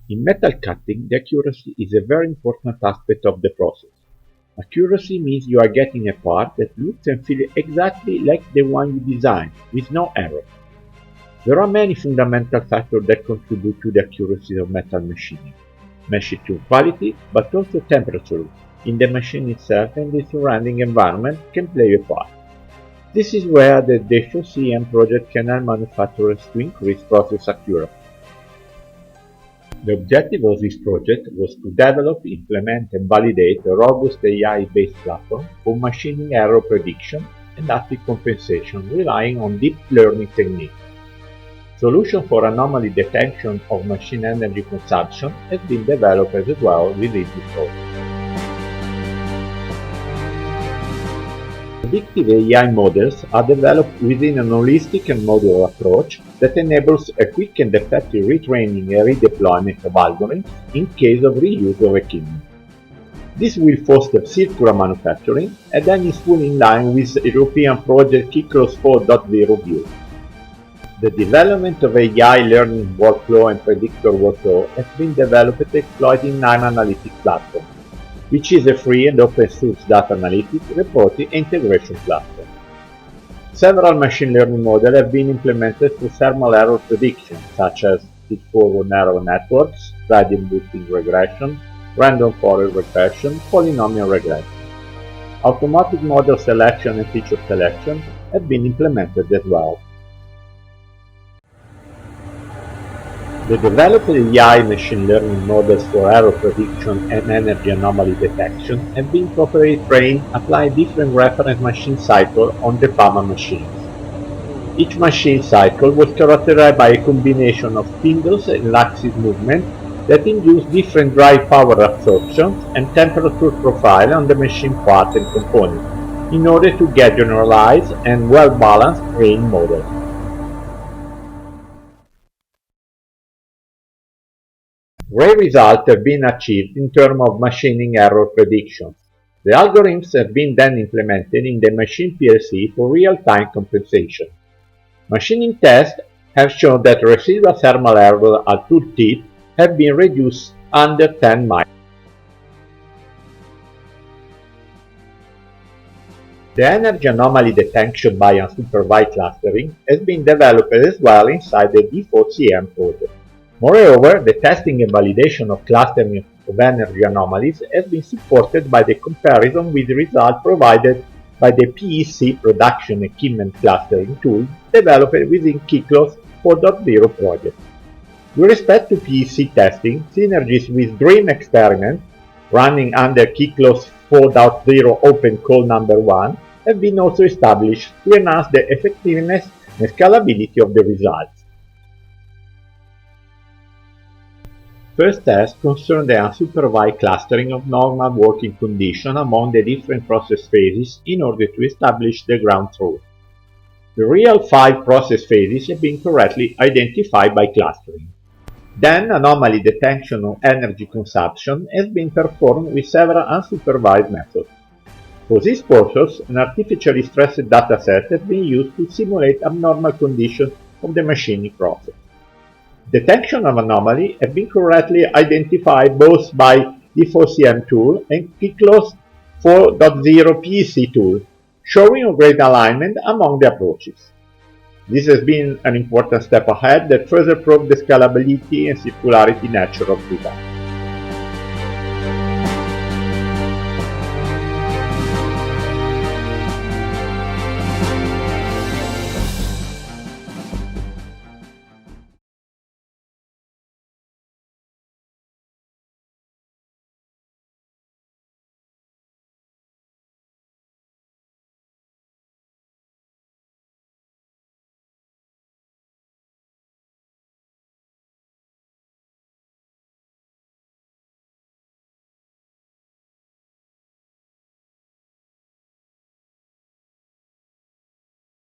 In metal cutting, the accuracy is a very important aspect of the process. Accuracy means you are getting a part that looks and feels exactly like the one you designed, with no error. There are many fundamental factors that contribute to the accuracy of metal machining. Machine tool quality, but also temperature in the machine itself and the surrounding environment can play a part. This is where the D4CM project can help manufacturers to increase process accuracy. The objective of this project was to develop, implement and validate a robust AI-based platform for machining error prediction and active compensation relying on deep learning techniques. Solution for anomaly detection of machine energy consumption has been developed as well within this project. Predictive AI models are developed within an holistic and modular approach that enables a quick and effective retraining and redeployment of algorithms in case of reuse of equipment. This will foster circular manufacturing and then is fully in line with European Project KYKLOS 4.0 view. The development of AI learning workflow and predictor workflow has been developed exploiting NIME Analytics platform, which is a free and open source data analytics, reporting and integration platform. Several machine learning models have been implemented for thermal error prediction, such as feed-forward neural networks, gradient boosting regression, random forest regression, polynomial regression. Automatic model selection and feature selection have been implemented as well. The developed AI machine learning models for error prediction and energy anomaly detection have been properly trained applying different reference machine cycles on the PAMA machines. Each machine cycle was characterized by a combination of spindles and axis movements that induce different drive power absorptions and temperature profile on the machine part and components in order to get generalized and well-balanced trained models. Great results have been achieved in terms of machining error prediction. The algorithms have been then implemented in the machine PLC for real-time compensation. Machining tests have shown that residual thermal error at tool tip have been reduced under 10 microns. The energy anomaly detection by unsupervised clustering has been developed as well inside the D4CM project. Moreover, the testing and validation of clustering of energy anomalies has been supported by the comparison with results provided by the PEC production equipment clustering tool developed within KYKLOS 4.0 project. With respect to PEC testing, synergies with DREAM experiment running under KYKLOS 4.0 Open Call number 1 have been also established to enhance the effectiveness and scalability of the results. First test concerned the unsupervised clustering of normal working conditions among the different process phases in order to establish the ground truth. The real 5 process phases have been correctly identified by clustering. Then anomaly detection of energy consumption has been performed with several unsupervised methods. For this purpose, an artificially stressed dataset has been used to simulate abnormal conditions of the machining process. Detection of anomaly have been correctly identified both by D4CM tool and KYKLOS 4.0 PEC tool, showing a great alignment among the approaches. This has been an important step ahead that further proved the scalability and circularity nature of data.